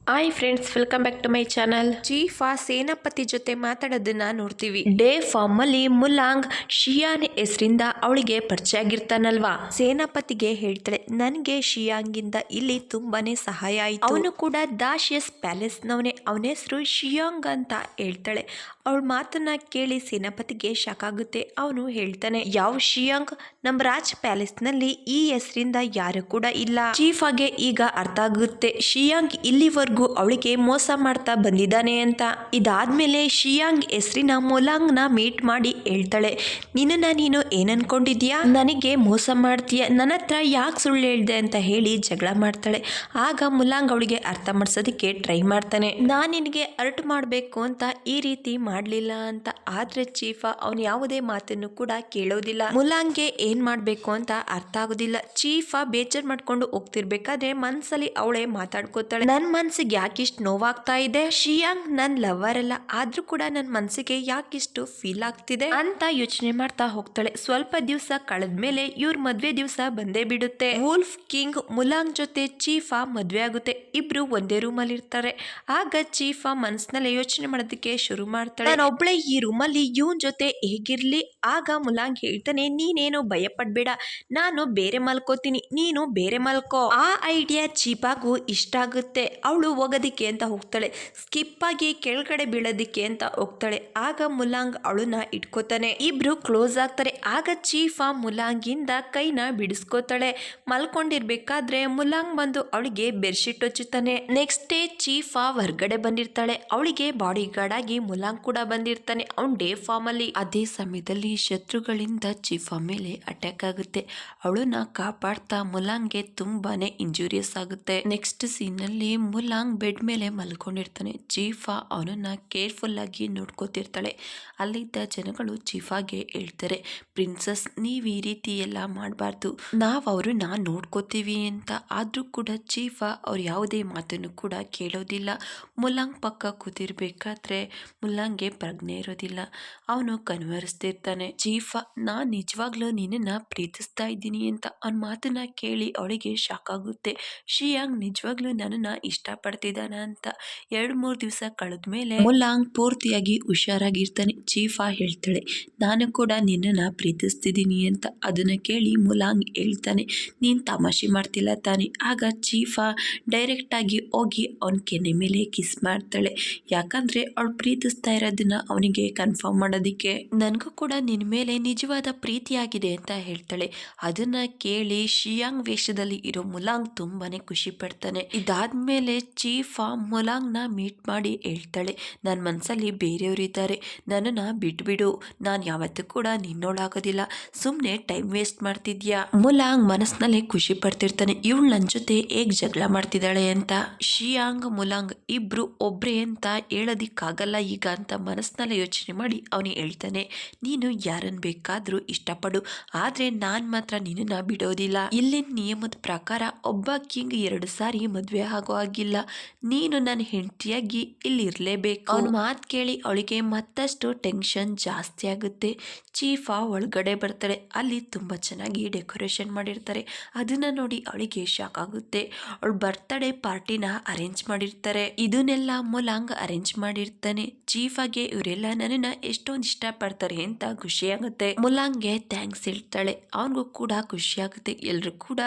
Hi friends, welcome back to my channel. ಚೀಫಾ ಸೇನಾಪತಿ ಜೊತೆ ಮಾತಾಡೋದನ್ನ ನೋಡ್ತೀವಿ. ಡೇ ಫಾರ್ಮ್ ಅಲ್ಲಿ ಮುಲಾಂಗ್ ಶಿಯಾನ್ ಹೆಸರಿಂದ ಅವಳಿಗೆ ಪರಿಚಯ ಆಗಿರ್ತಾನಲ್ವಾ. ಸೇನಾಪತಿಗೆ ಹೇಳ್ತಾಳೆ, ನನ್ಗೆ ಶಿಯಾಂಗಿಂದ ಇಲ್ಲಿ ತುಂಬಾನೇ ಸಹಾಯ ಆಯ್ತು. ಅವನು ಕೂಡ ದಾಶಿಯಸ್ ಪ್ಯಾಲೇಸ್ ನವನೇ, ಅವನ ಹೆಸರು ಶಿಯಾಂಗ್ ಅಂತ ಹೇಳ್ತಾಳೆ. ಅವಳ ಮಾತನ್ನ ಕೇಳಿ ಸೇನಾಪತಿಗೆ ಶಾಕ್ ಆಗುತ್ತೆ. ಅವನು ಹೇಳ್ತಾನೆ, ಯಾವ ಶಿಯಾಂಗ್? ನಮ್ಮ ರಾಜ್ ಪ್ಯಾಲೇಸ್ ನಲ್ಲಿ ಈ ಹೆಸರಿಂದ ಯಾರು ಕೂಡ ಇಲ್ಲ. ಚೀಫಾಗೆ ಈಗ ಅರ್ಥ ಆಗುತ್ತೆ, ಶಿಯಾಂಗ್ ಇಲ್ಲಿವರೆಗೂ ಅವಳಿಗೆ ಮೋಸ ಮಾಡ್ತಾ ಬಂದಿದ್ದಾನೆ ಅಂತ. ಇದಾದ್ಮೇಲೆ ಶಿಯಾಂಗ್ ಹೆಸರಿನ ಮೊಲಾಂಗ್ ನ ಮೀಟ್ ಮಾಡಿ ಹೇಳ್ತಾಳೆ, ನೀನು ಏನ್ ಅನ್ಕೊಂಡಿದ್ಯಾ? ನನಗೆ ಮೋಸ ಮಾಡ್ತೀಯ, ನನ್ನ ಹತ್ರ ಯಾಕೆ ಸುಳ್ಳು ಹೇಳ್ದೆ ಅಂತ ಹೇಳಿ ಜಗಳ ಮಾಡ್ತಾಳೆ. ಆಗ ಮುಲಾಂಗ್ ಅವಳಿಗೆ ಅರ್ಥ ಮಾಡ್ಸೋದಕ್ಕೆ ಟ್ರೈ ಮಾಡ್ತಾನೆ, ನಾನ್ ನಿನಗೆ ಅರ್ಟ್ ಮಾಡ್ಬೇಕು ಅಂತ ಈ ರೀತಿ ಮಾಡ್ಲಿಲ್ಲ ಅಂತ. ಆದ್ರೆ ಚೀಫಾ ಅವನು ಯಾವುದೇ ಮಾತನ್ನು ಕೂಡ ಕೇಳೋದಿಲ್ಲ. ಮುಲಾಂಗ್ಗೆ ಏನ್ ಮಾಡ್ಬೇಕು ಅಂತ ಅರ್ಥ ಆಗೋದಿಲ್ಲ. ಚೀಫಾ ಬೇಜಾರ್ ಮಾಡ್ಕೊಂಡು ಹೋಗ್ತಿರ್ಬೇಕಾದ್ರೆ ಮನ್ಸಲ್ಲಿ ಅವಳೇ ಮಾತಾಡ್ಕೋತಾಳೆ, ನನ್ ಮನ್ಸಿಗೆ ಯಾಕಿಷ್ಟು ನೋವಾಗ್ತಾ ಇದೆ? ಶಿಯಾಂಗ್ ನನ್ ಲವರ್ ಅಲ್ಲ, ಆದ್ರೂ ಕೂಡ ನನ್ ಮನ್ಸಿಗೆ ಯಾಕಿಷ್ಟು ಫೀಲ್ ಆಗ್ತಿದೆ ಅಂತ ಯೋಚನೆ ಮಾಡ್ತಾ ಹೋಗ್ತಾಳೆ. ಸ್ವಲ್ಪ ದಿವಸ ಕಳೆದ್ಮೇಲೆ ಇವ್ರ ಮದ್ವೆ ದಿವಸ ಬಂದೇ ಬಿಡುತ್ತೆ. ವೂಲ್ಫ್ ಕಿಂಗ್ ಮುಲಾಂಗ್ ಜೊತೆ ಚೀಫಾ ಮದ್ವೆ ಆಗುತ್ತೆ. ಇಬ್ರು ಒಂದೇ ರೂಮ್ ಅಲ್ಲಿ ಇರ್ತಾರೆ. ಆಗ ಚೀಫಾ ಮನ್ಸಿನಲ್ಲಿ ಯೋಚನೆ ಮಾಡೋದಕ್ಕೆ ಶುರು ಮಾಡ್ತಾಳೆ, ನಾನು ಒಬ್ಳೆ ಈ ರೂಮಲ್ಲಿ ಇವನ್ ಜೊತೆ ಹೇಗಿರ್ಲಿ? ಆಗ ಮುಲಾಂಗ್ ಹೇಳ್ತಾನೆ, ನೀನೇನು ಭಯ ಪಡ್ಬೇಡ, ನಾನು ಬೇರೆ ಮಲ್ಕೋತೀನಿ, ನೀನು ಬೇರೆ ಮಲ್ಕೋ. ಆ ಐಡಿಯಾ ಚೀಪಾಗೂ ಇಷ್ಟ ಆಗುತ್ತೆ. ಅವಳು ಹೋಗೋದಿಕ್ಕೆ ಅಂತ ಹೋಗ್ತಾಳೆ, ಸ್ಕಿಪ್ ಆಗಿ ಕೆಳಗಡೆ ಬೀಳೋದಿಕ್ಕೆ ಅಂತ ಹೋಗ್ತಾಳೆ. ಆಗ ಮುಲಾಂಗ್ ಅವಳನ್ನ ಇಟ್ಕೋತಾನೆ. ಇಬ್ರು ಕ್ಲೋಸ್ ಆಗ್ತಾರೆ. ಆಗ ಚೀಫಾ ಮುಲಾಂಗಿಂದ ಕೈನ ಬಿಡಿಸ್ಕೋತಾಳೆ. ಮಲ್ಕೊಂಡಿರ್ಬೇಕಾದ್ರೆ ಮುಲಾಂಗ್ ಬಂದು ಅವಳಿಗೆ ಬೆಡ್ಶೀಟ್ ಹೊಚ್ಚುತ್ತಾನೆ. ನೆಕ್ಸ್ಟ್ ಡೇ ಚೀಫಾ ಹೊರ್ಗಡೆ ಬಂದಿರ್ತಾಳೆ. ಅವಳಿಗೆ ಬಾಡಿ ಗಾರ್ಡ್ ಆಗಿ ಮುಲಾಂಗ್ ಕೂಡ ಬಂದಿರ್ತಾನೆ. ಅವ್ನ್ ಡೇ ಫಾರ್ಮ್ ಅಲ್ಲಿ. ಅದೇ ಸಮಯದಲ್ಲಿ ಶತ್ರುಗಳಿಂದ ಚೀಫಾ ಮೇಲೆ ಅಟ್ಯಾಕ್ ಆಗುತ್ತೆ. ಅವಳನ್ನ ಕಾಪಾಡ್ತಾ ಮುಲಾಂಗ್ಗೆ ತುಂಬಾನೇ ಇಂಜೂರಿಯಸ್ ಆಗುತ್ತೆ. ನೆಕ್ಸ್ಟ್ ಸೀನ್ ಅಲ್ಲಿ ಮುಲಾಂಗ್ ಬೆಡ್ ಮೇಲೆ ಮಲ್ಕೊಂಡಿರ್ತಾನೆ. ಚೀಫಾ ಅವನನ್ನ ಕೇರ್ಫುಲ್ ಆಗಿ ನೋಡ್ಕೋತಿರ್ತಾಳೆ. ಅಲ್ಲಿದ್ದ ಜನಗಳು ಚೀಫಾಗೆ ಹೇಳ್ತಾರೆ, ಪ್ರಿನ್ಸಸ್ ನೀವ್ ಈ ರೀತಿ ಎಲ್ಲ ಮಾಡಬಾರ್ದು, ನಾವ್ ಅವ್ರನ್ನ ನೋಡ್ಕೋತೀವಿ ಅಂತ. ಆದ್ರೂ ಕೂಡ ಚೀಫಾ ಅವ್ರು ಯಾವುದೇ ಮಾತನ್ನು ಕೂಡ ಕೇಳೋದಿಲ್ಲ. ಮುಲಾಂಗ್ ಪಕ್ಕ ಕೂತಿರ್ಬೇಕಾದ್ರೆ ಮುಲಾಂಗ್ಗೆ ಪ್ರಜ್ಞೆ ಇರೋದಿಲ್ಲ. ಅವನು ಕನ್ವರಿಸ್ತಿರ್ತಾನೆ, ಚೀಫಾ ನಾನ್ ನಿಜವಾಗ್ಲೂ ನಿನ್ನನ್ನ ಪ್ರೀತಿಸ್ತಾ ಇದ್ದೀನಿ ಅಂತ. ಅವನ ಮಾತನ್ನ ಕೇಳಿ ಅವಳಿಗೆ ಶಾಕ್ ಆಗುತ್ತೆ. ಶಿಯಾಂಗ್ ನಿಜವಾಗ್ಲೂ ನನ್ನನ್ನ ಇಷ್ಟ ಪಡ್ತಿದ್ದಾನ ಅಂತ. 2-3 ದಿವಸ ಕಳೆದ್ಮೇಲೆ ಮುಲಾಂಗ್ ಪೂರ್ತಿಯಾಗಿ ಹುಷಾರಾಗಿರ್ತಾನೆ. ಚೀಫಾ ಹೇಳ್ತಾಳೆ, ನಾನು ಕೂಡ ನಿನ್ನನ್ನ ಪ್ರೀತಿಸ್ತಿದ್ದೀನಿ ಅಂತ. ಅದನ್ನ ಕೇಳಿ ಮುಲಾಂಗ್ ಹೇಳ್ತಾನೆ, ನೀನ್ ತಮಾಷೆ ಮಾಡ್ತಿಲ್ಲ ತಾನೆ? ಆಗ ಚೀಫಾ ಡೈರೆಕ್ಟ್ ಆಗಿ ಹೋಗಿ ಅವನ ಕೆನ್ನೆ ಮೇಲೆ ಕಿಸ್ ಮಾಡ್ತಾಳೆ. ಯಾಕಂದ್ರೆ ಅವಳು ಪ್ರೀತಿಸ್ತಾ ಇರೋದನ್ನ ಅವನಿಗೆ ಕನ್ಫರ್ಮ್ ಮಾಡೋದಿಕ್ಕೆ. ನನ್ಗೂ ಕೂಡ ನಿನ್ ಮೇಲೆ ನಿಜವಾದ ಪ್ರೀತಿಯಾಗಿದೆ ಅಂತ ಹೇಳ್ತಾಳೆ. ಅದನ್ನ ಕೇಳಿ ಶಿಯಾಂಗ್ ವೇಷದಲ್ಲಿ ಇರೋ ಮುಲಾಂಗ್ ತುಂಬಾನೇ ಖುಷಿ ಪಡ್ತಾನೆ. ಇದಾದ್ಮೇಲೆ ಚೀಫಾ ಮುಲಾಂಗ್ ನ ಮೀಟ್ ಮಾಡಿ ಹೇಳ್ತಾಳೆ, ನನ್ನ ಮನ್ಸಲ್ಲಿ ಬೇರೆಯವರಿದ್ದಾರೆ, ನನ್ನನ್ನ ಬಿಟ್ಬಿಡು, ನಾನ್ ಯಾವತ್ತೂ ಕೂಡ ನಿನ್ನೋಳಾಗೋದಿಲ್ಲ, ಸುಮ್ನೆ ಟೈಮ್ ವೇಸ್ಟ್ ಮಾಡ್ತಿದ್ಯಾ. ಮುಲಾಂಗ್ ಮನಸ್ಸಿನಲ್ಲೇ ಖುಷಿ ಪಡ್ತಿರ್ತಾನೆ, ಇವಳು ನನ್ನ ಜೊತೆ ಹೇಗ್ ಜಗಳ ಮಾಡ್ತಿದ್ದಾಳೆ ಅಂತ. ಶಿಯಾಂಗ್ ಮುಲಾಂಗ್ ಇಬ್ರು ಒಬ್ರೇ ಅಂತ ಹೇಳೋದಿಕ್ಕಾಗಲ್ಲ ಈಗ ಅಂತ ಮನಸ್ಸಿನಲ್ಲೇ ಯೋಚನೆ ಮಾಡಿ ಅವನಿಗೆ ಹೇಳ್ತಾನೆ, ನೀನು ಯಾರನ್ನ ಬೇಕಾದ್ರೂ ಇಷ್ಟಪಡು, ಆದ್ರೆ ನಾನ್ ಮಾತ್ರ ನಿನ್ನನ್ನ ಬಿಡೋದಿಲ್ಲ. ಇಲ್ಲಿನ ನಿಯಮದ ಪ್ರಕಾರ ಒಬ್ಬ ಕಿಂಗ್ 2 ಸಾರಿ ಮದ್ವೆ ಆಗೋ ಆಗಿಲ್ಲ, ನೀನು ನನ್ನ ಹೆಂಡತಿಯಾಗಿ ಇಲ್ಲಿ ಇರ್ಲೇಬೇಕು. ಅವನ ಮಾತು ಕೇಳಿ ಅವಳಿಗೆ ಮತ್ತಷ್ಟು ಟೆನ್ಷನ್ ಜಾಸ್ತಿ ಆಗುತ್ತೆ. ಚೀಫಾ ಒಳಗಡೆ ಬರ್ತಾಳೆ. ಅಲ್ಲಿ ತುಂಬಾ ಚೆನ್ನಾಗಿ ಡೆಕೋರೇಷನ್ ಮಾಡಿರ್ತಾರೆ. ಅದನ್ನ ನೋಡಿ ಅವಳಿಗೆ ಶಾಕ್ ಆಗುತ್ತೆ. ಅವಳು ಬರ್ತ್ಡೇ ಪಾರ್ಟಿನ ಅರೇಂಜ್ ಮಾಡಿರ್ತಾರೆ. ಇದನ್ನೆಲ್ಲ ಮುಲಾಂಗ್ ಅರೇಂಜ್ ಮಾಡಿರ್ತಾನೆ. ಚೀಫಾಗೆ ಇವರೆಲ್ಲ ನನ್ನನ್ನ ಎಷ್ಟೊಂದು ಇಷ್ಟ ಪಡ್ತಾರೆ ಅಂತ ಖುಷಿ ಆಗುತ್ತೆ. ಮುಲಾಂಗ್ಗೆ ಥ್ಯಾಂಕ್ಸ್ ಹೇಳ್ತಾಳೆ. ಅವನಿಗೂ ಕೂಡ ಖುಷಿ ಆಗುತ್ತೆ. ಎಲ್ರು ಕೂಡ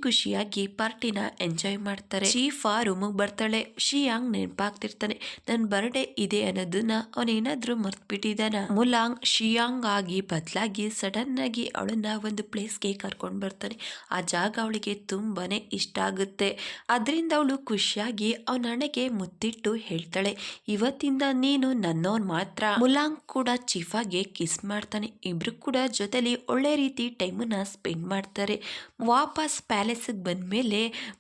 ಖುಷಿಯಾಗಿ ಪಾರ್ಟಿನ ಎಂಜಾಯ್ ಮಾಡ್ತಾರೆ. ಚೀಫಾ ರೂಮಿಗೆ ಬರ್ತಾಳೆ. ಶಿಯಾಂಗ್ ನೆನಪಾಗ್ತಿರ್ತಾನೆ, ನನ್ ಬರ್ಡೇ ಇದೆ ಅನ್ನೋದನ್ನ ಅವನೇನಾದ್ರೂ ಮರ್ತ್ಬಿಟ್ಟಿದಾನ. ಮುಲಾಂಗ್ ಶಿಯಾಂಗ್ ಆಗಿ ಬದಲಾಗಿ ಸಡನ್ ಆಗಿ ಅವಳನ್ನ ಒಂದು ಪ್ಲೇಸ್ಗೆ ಕರ್ಕೊಂಡ್ ಬರ್ತಾನೆ. ಆ ಜಾಗ ಅವಳಿಗೆ ತುಂಬಾನೇ ಇಷ್ಟ ಆಗುತ್ತೆ. ಅದರಿಂದ ಅವಳು ಖುಷಿಯಾಗಿ ಅವನ ಹಣೆಗೆ ಮುತ್ತಿಟ್ಟು ಹೇಳ್ತಾಳೆ, ಇವತ್ತಿಂದ ನೀನು ನನ್ನವನ್ ಮಾತ್ರ. ಮುಲಾಂಗ್ ಕೂಡ ಚೀಫಾಗೆ ಕಿಸ್ ಮಾಡ್ತಾನೆ. ಇಬ್ರು ಕೂಡ ಜೊತೆಲಿ ಒಳ್ಳೆ ರೀತಿ ಟೈಮನ್ನ ಸ್ಪೆಂಡ್ ಮಾಡ್ತಾರೆ. ವಾಪಸ್ ಪ್ಯಾಲೇಸ್ಗೆ ಬಂದ್ಮೇಲೆ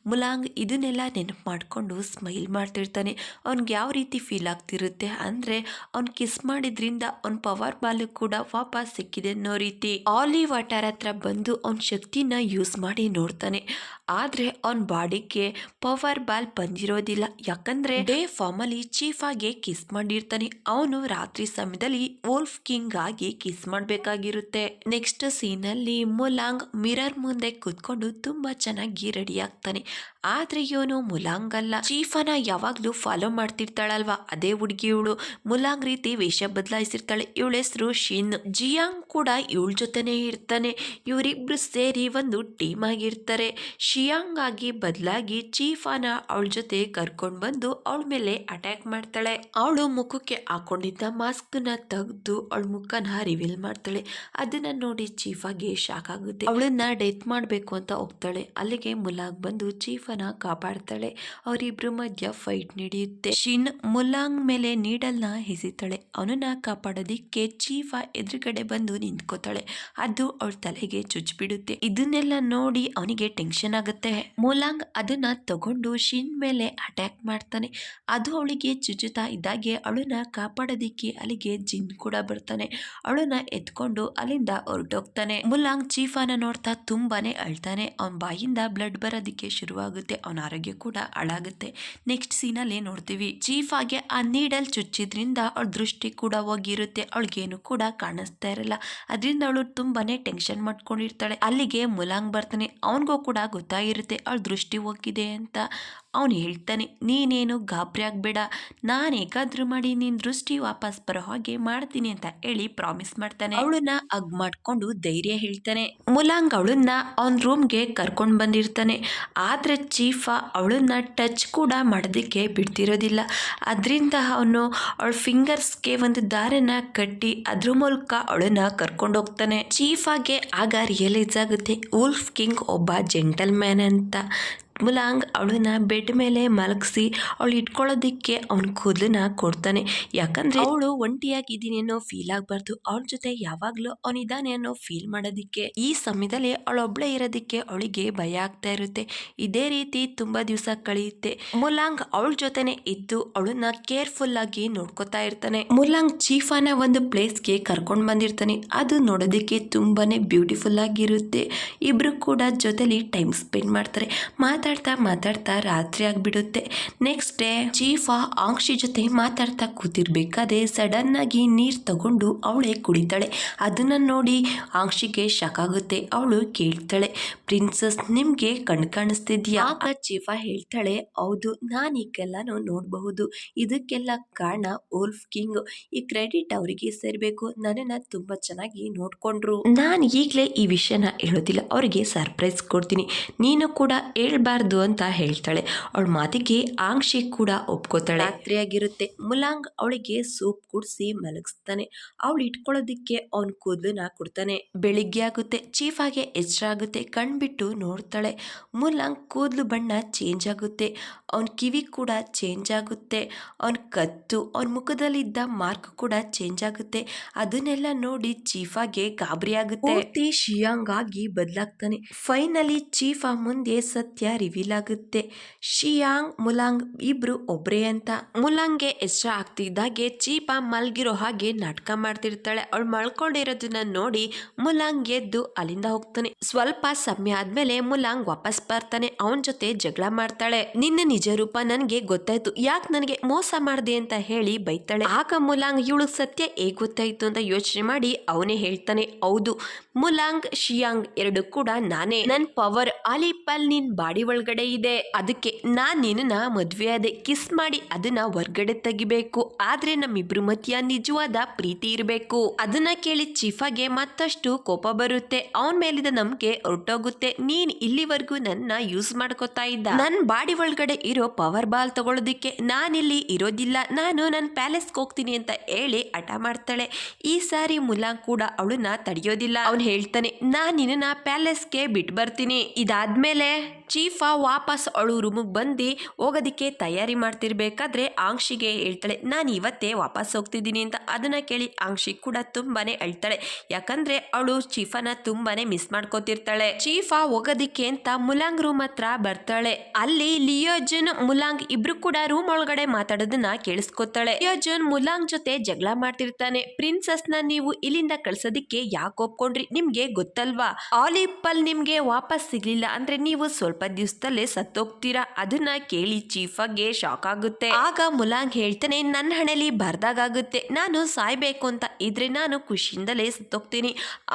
ಮುಲಾಂಗ್ ಇದನ್ನೆಲ್ಲ ನೆನಪು ಮಾಡ್ಕೊಂಡು ಸ್ಮೈಲ್ ಮಾಡ್ತಿರ್ತಾನೆ. ಅವ್ನಿಗೆ ಯಾವ ರೀತಿ ಫೀಲ್ ಆಗ್ತಿರುತ್ತೆ ಅಂದ್ರೆ, ಅವ್ನ್ ಕಿಸ್ ಮಾಡಿದ್ರಿಂದ ಅವ್ನ ಪವರ್ ಬಾಲ್ ಕೂಡ ವಾಪಸ್ ಸಿಕ್ಕಿದೆ ಅನ್ನೋ ರೀತಿ. ಆಲಿವ್ ವಾಟರ್ ಹತ್ರ ಬಂದು ಅವನ ಶಕ್ತಿನ ಯೂಸ್ ಮಾಡಿ ನೋಡ್ತಾನೆ. ಆದ್ರೆ ಅವನ ಬಾಡಿಗೆ ಪವರ್ ಬಾಲ್ ಬಂದಿರೋದಿಲ್ಲ. ಯಾಕಂದ್ರೆ ಡೇ ಫಾರ್ಮ್ ಅಲ್ಲಿ ಚೀಫಾಗೆ ಕಿಸ್ ಮಾಡಿರ್ತಾನೆ. ಅವನು ರಾತ್ರಿ ಸಮಯದಲ್ಲಿ ವೋಲ್ಫ್ ಕಿಂಗ್ ಆಗಿ ಕಿಸ್ ಮಾಡ್ಬೇಕಾಗಿರುತ್ತೆ. ನೆಕ್ಸ್ಟ್ ಸೀನ್ ಅಲ್ಲಿ ಮುಲಾಂಗ್ ಮಿರರ್ ಮುಂದೆ ಕುತ್ಕೊಂಡು ತುಂಬಾ ಚೆನ್ನಾಗಿ ರೆಡಿ ಆಗ್ತಾನೆ. ಆದ್ರೆ ಇವನು ಮುಲಾಂಗ ಮುಲಾಂಗ್ ಅಲ್ಲ, ಚೀಫಾನ ಯಾವಾಗ್ಲೂ ಫಾಲೋ ಮಾಡ್ತಿರ್ತಾಳಲ್ವಾ ಅದೇ ಹುಡುಗಿ ಇವಳು. ಮುಲಾಂಗ್ ರೀತಿ ವೇಷ ಬದಲಾಯಿಸಿರ್ತಾಳೆ. ಇವಳ ಹೆಸರು ಶಿನ್. ಜಿಯಾಂಗ್ ಕೂಡ ಇವಳ ಜೊತೆನೆ ಇರ್ತಾನೆ. ಇವರಿಬ್ರು ಸೇರಿ ಒಂದು ಟೀಮ್ ಆಗಿರ್ತಾರೆ. ಶಿಯಾಂಗ್ ಆಗಿ ಬದಲಾಗಿ ಚೀಫಾನ ಅವಳ ಜೊತೆ ಕರ್ಕೊಂಡ್ ಬಂದು ಅವಳ ಮೇಲೆ ಅಟ್ಯಾಕ್ ಮಾಡ್ತಾಳೆ. ಅವಳು ಮುಖಕ್ಕೆ ಹಾಕೊಂಡಿದ್ದ ಮಾಸ್ಕ್ ನ ತೆಗೆದು ಅವಳ ಮುಖನ ರಿವೀಲ್ ಮಾಡ್ತಾಳೆ. ಅದನ್ನ ನೋಡಿ ಚೀಫಾಗೆ ಶಾಕ್ ಆಗುತ್ತೆ. ಅವಳನ್ನ ಡೆತ್ ಮಾಡ್ಬೇಕು ಅಂತ ಹೋಗ್ತಾಳೆ. ಅಲ್ಲಿಗೆ ಮುಲಾಂಗ್ ಬಂದು ಚೀಫನ ಕಾಪಾಡ್ತಾಳೆ. ಅವರಿಬ್ರು ಮಧ್ಯ ಫೈಟ್ ನಡೆಯುತ್ತೆ. ಶಿನ್ ಮುಲಾಂಗ್ ಮೇಲೆ ನೀಡಲ್ನ ಎಸಿತಾಳೆ. ಅವನನ್ನ ಕಾಪಾಡೋದಿಕ್ಕೆ ಚೀಫ ಎದುರುಗಡೆ ಬಂದು ನಿಂತ್ಕೋತಾಳೆ. ಅದು ಅವಳ ತಲೆಗೆ ಚುಚ್ಚಿಬಿಡುತ್ತೆ. ಇದನ್ನೆಲ್ಲ ನೋಡಿ ಅವನಿಗೆ ಟೆನ್ಷನ್ ಆಗುತ್ತೆ. ಮುಲಾಂಗ್ ಅದನ್ನ ತಗೊಂಡು ಶಿನ್ ಮೇಲೆ ಅಟ್ಯಾಕ್ ಮಾಡ್ತಾನೆ. ಅದು ಅವಳಿಗೆ ಚುಚ್ಚುತ್ತಾ ಇದ್ದಾಗೆ ಅವಳನ್ನ ಕಾಪಾಡೋದಿಕ್ಕೆ ಅಲ್ಲಿಗೆ ಜಿನ್ ಕೂಡ ಬರ್ತಾನೆ. ಅವಳನ್ನ ಎತ್ಕೊಂಡು ಅಲ್ಲಿಂದ ಹೊರಟೋಗ್ತಾನೆ. ಮುಲಾಂಗ್ ಚೀಫಾನ ನೋಡ್ತಾ ತುಂಬಾನೇ ಅಳ್ತಾನೆ. ಅವನ ಬಾಯಿಂದ ಬ್ಲಡ್ ಬರೋದಿಕ್ಕೆ ಶುರುವಾಗುತ್ತೆ. ಅವನ ಆರೋಗ್ಯ ಕೂಡ ಹಾಳಾಗುತ್ತೆ. ನೆಕ್ಸ್ಟ್ ಸೀನಲ್ಲಿ ನೋಡ್ತೀವಿ, ಚೀಫಾಗೆ ಆ ನೀಡಲ್ ಚುಚ್ಚಿದ್ರಿಂದ ಅವಳ ದೃಷ್ಟಿ ಕೂಡ ಹೋಗಿರುತ್ತೆ. ಅವಳಿಗೇನು ಕೂಡ ಕಾಣಿಸ್ತಾ ಇರಲ್ಲ. ಅದರಿಂದ ಅವಳು ತುಂಬಾನೇ ಟೆನ್ಷನ್ ಮಾಡ್ಕೊಂಡಿರ್ತಾಳೆ. ಅಲ್ಲಿಗೆ ಮುಲಾಂಗ್ ಬರ್ತಾನೆ. ಅವನಿಗೂ ಕೂಡ ಗೊತ್ತಾಗಿರುತ್ತೆ ಅವಳ ದೃಷ್ಟಿ ಹೋಗಿದೆ ಅಂತ. ಅವನು ಹೇಳ್ತಾನೆ, ನೀನೇನು ಗಾಬರಿ ಆಗ್ಬೇಡ, ನಾನು ಹೇಗಾದ್ರೂ ಮಾಡಿ ನಿನ್ ದೃಷ್ಟಿ ವಾಪಸ್ ಬರೋ ಹಾಗೆ ಮಾಡ್ತೀನಿ ಅಂತ ಹೇಳಿ ಪ್ರಾಮಿಸ್ ಮಾಡ್ತಾನೆ. ಅವಳನ್ನ ಹಗ್ ಮಾಡ್ಕೊಂಡು ಧೈರ್ಯ ಹೇಳ್ತಾನೆ. ಮುಲಾಂಗ್ ಅವಳನ್ನ ಅವನ ರೂಮ್ಗೆ ಕರ್ಕೊಂಡು ಬಂದಿರ್ತಾನೆ. ಆದ್ರೆ ಚೀಫ ಅವಳನ್ನ ಟಚ್ ಕೂಡ ಮಾಡೋದಕ್ಕೆ ಬಿಡ್ತಿರೋದಿಲ್ಲ. ಅದರಿಂದ ಅವನು ಅವಳ ಫಿಂಗರ್ಸ್ಗೆ ಒಂದು ದಾರನ ಕಟ್ಟಿ ಅದ್ರ ಮೂಲಕ ಅವಳನ್ನ ಕರ್ಕೊಂಡು ಹೋಗ್ತಾನೆ. ಚೀಫಾಗೆ ಆಗ ರಿಯಲೈಸ್ ಆಗುತ್ತೆ ವುಲ್ಫ್ ಕಿಂಗ್ ಒಬ್ಬ ಜೆಂಟಲ್ ಮ್ಯಾನ್ ಅಂತ. ಮುಲಾಂಗ್ ಅವಳನ್ನ ಬೆಡ್ ಮೇಲೆ ಮಲಗಿಸಿ ಅವಳು ಇಟ್ಕೊಳ್ಳೋದಿಕ್ಕೆ ಅವನ ಕೂದಲನ್ನ ಕೊಡ್ತಾನೆ. ಯಾಕಂದ್ರೆ ಅವಳು ಒಂಟಿಯಾಗಿದ್ದೀನಿ ಅನ್ನೋ ಫೀಲ್ ಆಗಬಾರ್ದು, ಅವಳ ಜೊತೆ ಯಾವಾಗ್ಲೂ ಅವನಿದ್ದಾನೆ ಅನ್ನೋ ಫೀಲ್ ಮಾಡೋದಿಕ್ಕೆ. ಈ ಸಮಯದಲ್ಲಿ ಅವಳೊಬ್ಳೆ ಇರೋದಿಕ್ಕೆ ಅವಳಿಗೆ ಭಯ ಆಗ್ತಾ ಇರುತ್ತೆ. ಇದೇ ರೀತಿ ತುಂಬಾ ದಿವಸ ಕಳೆಯುತ್ತೆ. ಮುಲಾಂಗ್ ಅವಳ ಜೊತೆನೆ ಇದ್ದು ಅವಳನ್ನ ಕೇರ್ಫುಲ್ ಆಗಿ ನೋಡ್ಕೊತಾ ಇರ್ತಾನೆ. ಮುಲಾಂಗ್ ಚೀಫಾನ ಒಂದು ಪ್ಲೇಸ್ಗೆ ಕರ್ಕೊಂಡ್ ಬಂದಿರ್ತಾನೆ. ಅದು ನೋಡೋದಿಕ್ಕೆ ತುಂಬಾನೇ ಬ್ಯೂಟಿಫುಲ್ ಆಗಿರುತ್ತೆ. ಇಬ್ರು ಕೂಡ ಜೊತೆಲಿ ಟೈಮ್ ಸ್ಪೆಂಡ್ ಮಾಡ್ತಾರೆ. ಮಾತಾಡ್ತಾ ರಾತ್ರಿ ಆಗ್ಬಿಡುತ್ತೆ. ನೆಕ್ಸ್ಟ್ ಡೇ ಚೀಫ ಆಂಕ್ಷಿ ಜೊತೆ ಮಾತಾಡ್ತಾ ಕೂತಿರ್ಬೇಕಾದ್ರೆ ಸಡನ್ ಆಗಿ ನೀರ್ ತಗೊಂಡು ಅವಳೇ ಕುಡಿತಾಳೆ. ಅದನ್ನ ನೋಡಿ ಆಂಕ್ಷಿಗೆ ಶಾಕ್ ಆಗುತ್ತೆ. ಅವಳು ಕೇಳ್ತಾಳೆ, ಪ್ರಿನ್ಸಸ್ ನಿಮ್ಗೆ ಕಣ್ ಕಾಣಿಸ್ತಿದ್ಯಾ? ಆಗ ಚೀಫ ಹೇಳ್ತಾಳೆ, ಹೌದು, ನಾನು ಈಗೆಲ್ಲಾನು ನೋಡಬಹುದು. ಇದಕ್ಕೆಲ್ಲ ಕಾರಣ ವುಲ್ಫ್ ಕಿಂಗ್. ಈ ಕ್ರೆಡಿಟ್ ಅವರಿಗೆ ಸೇರ್ಬೇಕು. ನನ್ನನ್ನ ತುಂಬಾ ಚೆನ್ನಾಗಿ ನೋಡ್ಕೊಂಡ್ರು. ನಾನು ಈಗ್ಲೇ ಈ ವಿಷಯನ ಹೇಳೋದಿಲ್ಲ, ಅವರಿಗೆ ಸರ್ಪ್ರೈಸ್ ಕೊಡ್ತೀನಿ. ನೀನು ಕೂಡ ಹೇಳ್ಬಾರ್ದು ಅಂತ ಹೇಳ್ತಾಳೆ. ಅವಳ ಮಾತಿಗೆ ಆಂಕ್ಷಿ ಕೂಡ ಒಪ್ಕೋತಾಳೆ. ರಾತ್ರಿ ಆಗಿರುತ್ತೆ. ಮುಲಾಂಗ್ ಅವಳಿಗೆ ಸೂಪ್ ಕುಡಿಸಿ ಮಲಗಿಸ್ತಾನೆ. ಅವಳು ಇಟ್ಕೊಳ್ಳೋದಿಕ್ಕೆ ಅವನ್ ಕೂದಲನ್ನ ಕೊಡ್ತಾನೆ. ಬೆಳಿಗ್ಗೆ ಆಗುತ್ತೆ. ಚೀಫಾಗೆ ಎಚ್ಚರ ಆಗುತ್ತೆ. ಕಣ್ಬಿಟ್ಟು ನೋಡ್ತಾಳೆ. ಮುಲಾಂಗ್ ಕೂದಲು ಬಣ್ಣ ಚೇಂಜ್ ಆಗುತ್ತೆ. ಅವನ್ ಕಿವಿ ಕೂಡ ಚೇಂಜ್ ಆಗುತ್ತೆ. ಅವನ್ ಕತ್ತು, ಅವನ ಮುಖದಲ್ಲಿದ್ದ ಮಾರ್ಕ್ ಕೂಡ ಚೇಂಜ್ ಆಗುತ್ತೆ. ಅದನ್ನೆಲ್ಲ ನೋಡಿ ಚೀಫಾಗೆ ಗಾಬರಿ ಆಗುತ್ತೆ. ಪೂರ್ತಿ ಶಿಯಾಂಗ್ ಆಗಿ ಬದಲಾಗ್ತಾನೆ. ಫೈನಲಿ ಚೀಫ ಮುಂದೆ ಸತ್ಯ ರಿವೀಲ್ ಆಗುತ್ತೆ. ಶಿಯಾಂಗ್ ಮುಲಾಂಗ್ ಇಬ್ರು ಒಬ್ರೇ ಅಂತ. ಮುಲಾಂಗ್ಗೆ ಎಚ್ಚರ ಆಗ್ತಿದ್ದಾಗೆ ಚೀಪ ಮಲ್ಗಿರೋ ಹಾಗೆ ನಾಟಕ ಮಾಡ್ತಿರ್ತಾಳೆ. ಅವಳು ಮಲ್ಕೊಂಡಿರೋದನ್ನ ನೋಡಿ ಮುಲಾಂಗ್ ಎದ್ದು ಅಲ್ಲಿಂದ ಹೋಗ್ತಾನೆ. ಸ್ವಲ್ಪ ಸಮಯ ಆದ್ಮೇಲೆ ಮುಲಾಂಗ್ ವಾಪಸ್ ಬರ್ತಾನೆ. ಅವನ ಜೊತೆ ಜಗಳ ಮಾಡ್ತಾಳೆ. ನಿನ್ನ ನಿಜ ರೂಪ ನನ್ಗೆ ಗೊತ್ತಾಯ್ತು, ಯಾಕೆ ನನಗೆ ಮೋಸ ಮಾಡ್ದೆ ಅಂತ ಹೇಳಿ ಬೈತಾಳೆ. ಆಗ ಮುಲಾಂಗ್ ಇವಳು ಸತ್ಯ ಹೇಗ್ ಗೊತ್ತಾಯ್ತು ಅಂತ ಯೋಚನೆ ಮಾಡಿ ಅವನೇ ಹೇಳ್ತಾನೆ, ಹೌದು, ಮುಲಾಂಗ್ ಶಿಯಾಂಗ್ ಎರಡು ಕೂಡ ನಾನೇ. ನನ್ ಪವರ್ ಆಲಿಪಲ್ ನಿನ್ ಬಾಡಿ ಒಳಗಡೆ ಇದೆ. ಅದಕ್ಕೆ ನಾನ್ ನಿನ್ನ ಮದ್ವೆ ಆದೆ. ಕಿಸ್ ಮಾಡಿ ಅದನ್ನ ಹೊರ್ಗಡೆ ತೆಗಿಬೇಕು. ಆದ್ರೆ ನಮ್ಮಿಬ್ರು ಮಧ್ಯ ನಿಜವಾದ ಪ್ರೀತಿ ಇರಬೇಕು. ಅದನ್ನ ಕೇಳಿ ಚೀಫಾಗೆ ಮತ್ತಷ್ಟು ಕೋಪ ಬರುತ್ತೆ. ಅವನ್ ಮೇಲಿದ ನಂಬಿಕೆ ಹೊರಟೋಗುತ್ತೆ. ನೀನ್ ಇಲ್ಲಿವರೆಗೂ ನನ್ನ ಯೂಸ್ ಮಾಡ್ಕೋತಾ ಇದ್ದ. ನನ್ ಬಾಡಿ ಒಳಗಡೆ ಇರೋ ಪವರ್ ಬಾಲ್ ತಗೊಳ್ಳೋದಿಕ್ಕೆ ನಾನಿಲ್ಲಿ ಇರೋದಿಲ್ಲ. ನಾನು ನನ್ನ ಪ್ಯಾಲೇಸ್ಗೆ ಹೋಗ್ತೀನಿ ಅಂತ ಹೇಳಿ ಹಠ ಮಾಡ್ತಾಳೆ. ಈ ಸಾರಿ ಮುಲಾಂಗ್ ಕೂಡ ಅವಳನ್ನ ತಡೆಯೋದಿಲ್ಲ. ಅವನ್ ಹೇಳ್ತಾನೆ, ನಾನ್ ನಿನ್ನ ಪ್ಯಾಲೇಸ್ಗೆ ಬಿಟ್ಟು ಬರ್ತೀನಿ. ಇದಾದ್ಮೇಲೆ ಚೀಫ ವಾಪಸ್ ಅವಳು ರೂಮಿಗೆ ಬಂದು ಹೋಗೋದಿಕ್ಕೆ ತಯಾರಿ ಮಾಡ್ತಿರ್ಬೇಕಾದ್ರೆ ಆಂಕ್ಷಿಗೆ ಹೇಳ್ತಾಳೆ, ನಾನು ಇವತ್ತೇ ವಾಪಸ್ ಹೋಗ್ತಿದ್ದೀನಿ ಅಂತ. ಅದನ್ನ ಕೇಳಿ ಆಂಕ್ಷಿ ಕೂಡ ತುಂಬಾನೇ ಅಳ್ತಾಳೆ. ಯಾಕಂದ್ರೆ ಅವಳು ಚೀಫನ ತುಂಬಾನೇ ಮಿಸ್ ಮಾಡ್ಕೋತಿರ್ತಾಳೆ. ಚೀಫ ಹೋಗೋದಿಕ್ಕೆ ಅಂತ ಮುಲಾಂಗ್ ರೂಮ್ ಹತ್ರ ಬರ್ತಾಳೆ. ಅಲ್ಲಿ ಲಿಯೋಜನ್ ಮುಲಾಂಗ್ ಇಬ್ರು ಕೂಡ ರೂಮ್ ಒಳಗಡೆ ಮಾತಾಡೋದನ್ನ ಕೇಳಿಸ್ಕೊತಾಳೆ. ಲಿಯೋಜನ್ ಮುಲಾಂಗ್ ಜೊತೆ ಜಗಳ ಮಾಡ್ತಿರ್ತಾನೆ. ಪ್ರಿನ್ಸಸ್ ನ ನೀವು ಇಲ್ಲಿಂದ ಕಳ್ಸೋದಿಕ್ಕೆ ಯಾಕೆ ಒಪ್ಕೊಂಡ್ರಿ? ನಿಮ್ಗೆ ಗೊತ್ತಲ್ವಾ, ಆಲಿಪಲ್ ನಿಮ್ಗೆ ವಾಪಸ್ ಸಿಗ್ಲಿಲ್ಲ ಅಂದ್ರೆ ನೀವು ಸ್ವಲ್ಪ ದಿವಸದಲ್ಲೇ ಸತ್ತೋಗ್ತೀರಾ. ಅದನ್ನ ಕೇಳಿ ಚೀಫಾಗೆ ಶಾಕ್ ಆಗುತ್ತೆ. ಆಗ ಮುಲಾಂಗ್ ಹೇಳ್ತಾನೆ, ನನ್ನ ಹಣೆಲಿ ಬರ್ದಾಗುತ್ತೆ, ನಾನು ಸಾಯ್ಬೇಕು ಅಂತ ಇದ್ರೆ ನಾನು ಖುಷಿಯಿಂದಲೇ ಸತ್ತೋಗ್ತೀನಿ.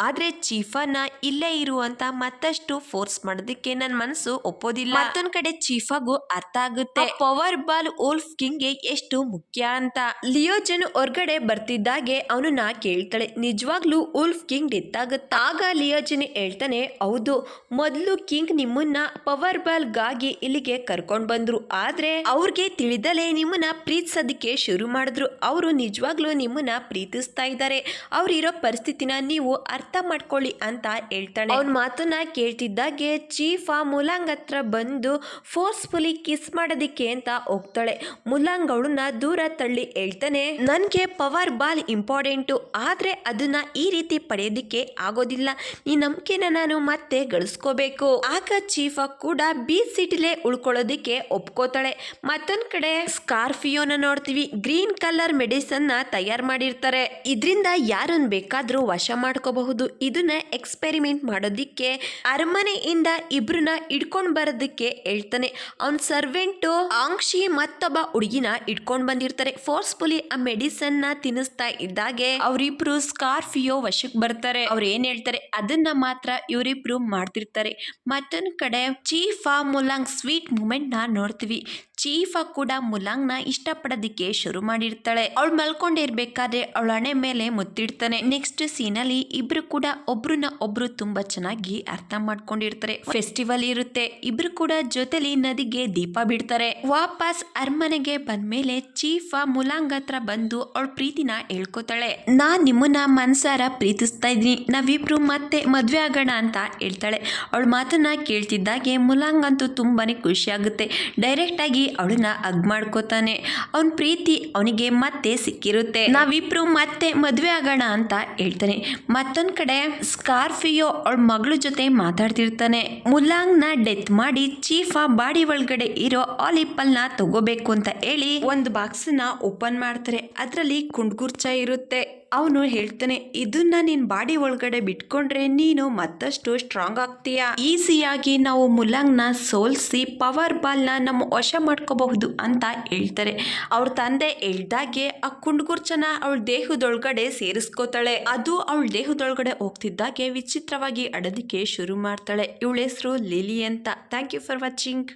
ಆದ್ರೆ ಚೀಫಾನ ಇಲ್ಲೇ ಇರುವಂತ ಮತ್ತಷ್ಟು ಫೋರ್ಸ್ ಮಾಡೋದಕ್ಕೆ ನನ್ನ ಮನಸ್ಸು ಒಪ್ಪೋದಿಲ್ಲ. ಮತ್ತೊಂದ್ ಕಡೆ ಚೀಫಾಗೂ ಅರ್ಥ ಆಗುತ್ತೆ ಪವರ್ ಬಾಲ್ ವೋಲ್ಫ್ ಕಿಂಗ್ಗೆ ಎಷ್ಟು ಮುಖ್ಯ ಅಂತ. ಲಿಯೋಜನ್ ಹೊರಗಡೆ ಬರ್ತಿದ್ದಾಗೆ ಅವನನ್ನ ಕೇಳ್ತಾಳೆ, ನಿಜವಾಗ್ಲೂ ವೋಲ್ಫ್ ಕಿಂಗ್ ಡೆತ್ ಆಗುತ್ತಾ? ಆಗ ಲಿಯೋಜನ್ ಹೇಳ್ತಾನೆ, ಹೌದು, ಮೊದಲು ಕಿಂಗ್ ನಿಮ್ಮನ್ನ ಪವರ್ ಬಾಲ್ ಗಾಗಿ ಇಲ್ಲಿಗೆ ಕರ್ಕೊಂಡ್ ಬಂದ್ರು. ಆದ್ರೆ ಅವ್ರಿಗೆ ತಿಳಿದಲೇ ನಿಮ್ಮನ್ನ ಪ್ರೀತಿಸೋದಕ್ಕೆ ಶುರು ಮಾಡಿದ್ರು. ಅವರು ನಿಜವಾಗ್ಲೂ ನಿಮ್ಮನ್ನ ಪ್ರೀತಿಸ್ತಾ ಇದ್ದಾರೆ. ಅವ್ರಿರೋ ಪರಿಸ್ಥಿತಿನ ನೀವು ಅರ್ಥ ಮಾಡ್ಕೊಳ್ಳಿ ಅಂತ ಹೇಳ್ತಾನೆ. ಅವನ್ ಮಾತನ್ನ ಕೇಳ್ತಿದ್ದಾಗೆ ಚೀಫ್ ಮುಲಾಂಗ್ ಹತ್ರ ಬಂದು ಫೋರ್ಸ್ಫುಲಿ ಕಿಸ್ ಮಾಡೋದಿಕ್ಕೆ ಅಂತ ಹೋಗ್ತಾಳೆ. ಮುಲಾಂಗ್ ಅವಳನ್ನ ದೂರ ತಳ್ಳಿ ಹೇಳ್ತಾನೆ, ನನ್ಗೆ ಪವರ್ ಬಾಲ್ ಇಂಪಾರ್ಟೆಂಟು, ಆದ್ರೆ ಅದನ್ನ ಈ ರೀತಿ ಪಡೆಯೋದಿಕ್ಕೆ ಆಗೋದಿಲ್ಲ. ಈ ನಂಬಿಕೆನ ನಾನು ಮತ್ತೆ ಗಳಿಸ್ಕೋಬೇಕು. ಆಗ ಚೀಫ್ ಕೂಡ ಬೀಚ್ ಸಿಟಿಲೇ ಉಳ್ಕೊಳ್ಳೋದಿಕ್ಕೆ ಒಪ್ಕೋತಾಳೆ. ಮತ್ತೊಂದ್ ಕಡೆ ಸ್ಕಾರ್ಫಿಯೋನ ನೋಡ್ತೀವಿ. ಗ್ರೀನ್ ಕಲರ್ ಮೆಡಿಸನ್ ನ ತಯಾರು ಮಾಡಿರ್ತಾರೆ. ಇದರಿಂದ ಯಾರನ್ನ ಬೇಕಾದ್ರೂ ವಶ ಮಾಡ್ಕೋಬಹುದು. ಇದನ್ನ ಎಕ್ಸ್ಪೆರಿಮೆಂಟ್ ಮಾಡೋದಿಕ್ಕೆ ಅರಮನೆಯಿಂದ ಇಬ್ರನ್ನ ಇಡ್ಕೊಂಡ್ ಬರೋದಕ್ಕೆ ಹೇಳ್ತಾನೆ. ಅವನ್ ಸರ್ವೆಂಟು ಆಂಕ್ಷಿ ಮತ್ತೊಬ್ಬ ಹುಡುಗಿನ ಇಟ್ಕೊಂಡ್ ಬಂದಿರ್ತಾರೆ. ಫೋರ್ಸ್ಫುಲಿ ಆ ಮೆಡಿಸನ್ ನ ತಿನ್ನಿಸ್ತಾ ಇದ್ದಾಗೆ ಅವರಿಬ್ರು ಸ್ಕಾರ್ಫಿಯೋ ವಶಕ್ಕೆ ಬರ್ತಾರೆ. ಅವ್ರು ಏನ್ ಹೇಳ್ತಾರೆ ಅದನ್ನ ಮಾತ್ರ ಇವರಿಬ್ರು ಮಾಡ್ತಿರ್ತಾರೆ. ಮತ್ತೊಂದ್ ಕಡೆ ಚೀಫ್ ಮುಲಾಂಗ್ ಸ್ವೀಟ್ ಮೂಮೆಂಟ್ ನ ನೋಡ್ತೀವಿ. ಚೀಫ ಕೂಡ ಮುಲಾಂಗ್ ನ ಇಷ್ಟಪಡೋದಿಕ್ಕೆ ಶುರು ಮಾಡಿರ್ತಾಳೆ. ಅವಳು ಮಲ್ಕೊಂಡಿರ್ಬೇಕಾದ್ರೆ ಅವಳ ಹಣೆ ಮೇಲೆ ಮುತ್ತಿಡ್ತಾನೆ. ನೆಕ್ಸ್ಟ್ ಸೀನಲ್ಲಿ ಇಬ್ರು ಕೂಡ ಒಬ್ರನ್ನ ಒಬ್ರು ತುಂಬಾ ಚೆನ್ನಾಗಿ ಅರ್ಥ ಮಾಡ್ಕೊಂಡಿರ್ತಾರೆ. ಫೆಸ್ಟಿವಲ್ ಇರುತ್ತೆ. ಇಬ್ರು ಕೂಡ ಜೊತೆಲಿ ನದಿಗೆ ದೀಪ ಬಿಡ್ತಾರೆ. ವಾಪಸ್ ಅರಮನೆಗೆ ಬಂದ್ಮೇಲೆ ಚೀಫ ಮುಲಾಂಗ್ ಹತ್ರ ಬಂದು ಅವಳ ಪ್ರೀತಿನ ಹೇಳ್ಕೊತಾಳೆ. ನಾನ್ ನಿಮ್ಮನ್ನ ಮನ್ಸಾರ ಪ್ರೀತಿಸ್ತಾ ಇದ್ದೀನಿ, ನಾವಿಬ್ರು ಮತ್ತೆ ಮದ್ವೆ ಆಗೋಣ ಅಂತ ಹೇಳ್ತಾಳೆ. ಅವಳ ಮಾತನ್ನ ಕೇಳ್ತಿದ್ದಾಗೆ ಮುಲಾಂಗ್ ಅಂತೂ ತುಂಬಾನೇ ಖುಷಿ ಆಗುತ್ತೆ. ಡೈರೆಕ್ಟ್ ಆಗಿ ಅವಳನ್ನ ಹಗ್ ಮಾಡ್ಕೋತಾನೆ. ಅವನ್ ಪ್ರೀತಿ ಅವನಿಗೆ ಮತ್ತೆ ಸಿಕ್ಕಿರುತ್ತೆ. ನಾವಿಬ್ರು ಮತ್ತೆ ಮದ್ವೆ ಆಗೋಣ ಅಂತ ಹೇಳ್ತಾನೆ. ಮತ್ತೊಂದ್ ಕಡೆ ಸ್ಕಾರ್ಫಿಯೋ ಅವಳ ಮಗಳ ಜೊತೆ ಮಾತಾಡ್ತಿರ್ತಾನೆ. ಮುಲಾಂಗ್ ನ ಡೆತ್ ಮಾಡಿ ಚೀಫ ಬಾಡಿ ಒಳಗಡೆ ಇರೋ ಆಲಿಪಲ್ ನ ತಗೋಬೇಕು ಅಂತ ಹೇಳಿ ಒಂದು ಬಾಕ್ಸ್ ನ ಓಪನ್ ಮಾಡ್ತಾರೆ. ಅದ್ರಲ್ಲಿ ಕುಂಡ್ಗುರ್ಚ ಇರುತ್ತೆ. ಅವನು ಹೇಳ್ತಾನೆ, ಇದನ್ನ ನಿನ್ ಬಾಡಿ ಒಳಗಡೆ ಬಿಟ್ಕೊಂಡ್ರೆ ನೀನು ಮತ್ತಷ್ಟು ಸ್ಟ್ರಾಂಗ್ ಆಗ್ತೀಯ. ಈಸಿಯಾಗಿ ನಾವು ಮುಲಾಂಗ್ ನ ಸೋಲ್ಸಿ ಪವರ್ ಬಾಲ್ ನ ನಮ್ಮ ವಶ ಮಾಡ್ಕೋಬಹುದು ಅಂತ ಹೇಳ್ತಾರೆ. ಅವ್ರ ತಂದೆ ಹೇಳ್ದಾಗೆ ಆ ಕುಂಡ್ಗುರ್ಚನ ಅವಳ ದೇಹದೊಳಗಡೆ ಸೇರಿಸ್ಕೋತಾಳೆ. ಅದು ಅವಳ ದೇಹದೊಳಗಡೆ ಹೋಗ್ತಿದ್ದಾಗೆ ವಿಚಿತ್ರವಾಗಿ ಅಡೋದಿಕ್ಕೆ ಶುರು ಮಾಡ್ತಾಳೆ. ಇವಳ ಹೆಸರು ಲಿಲಿ ಅಂತ. Thank you for watching.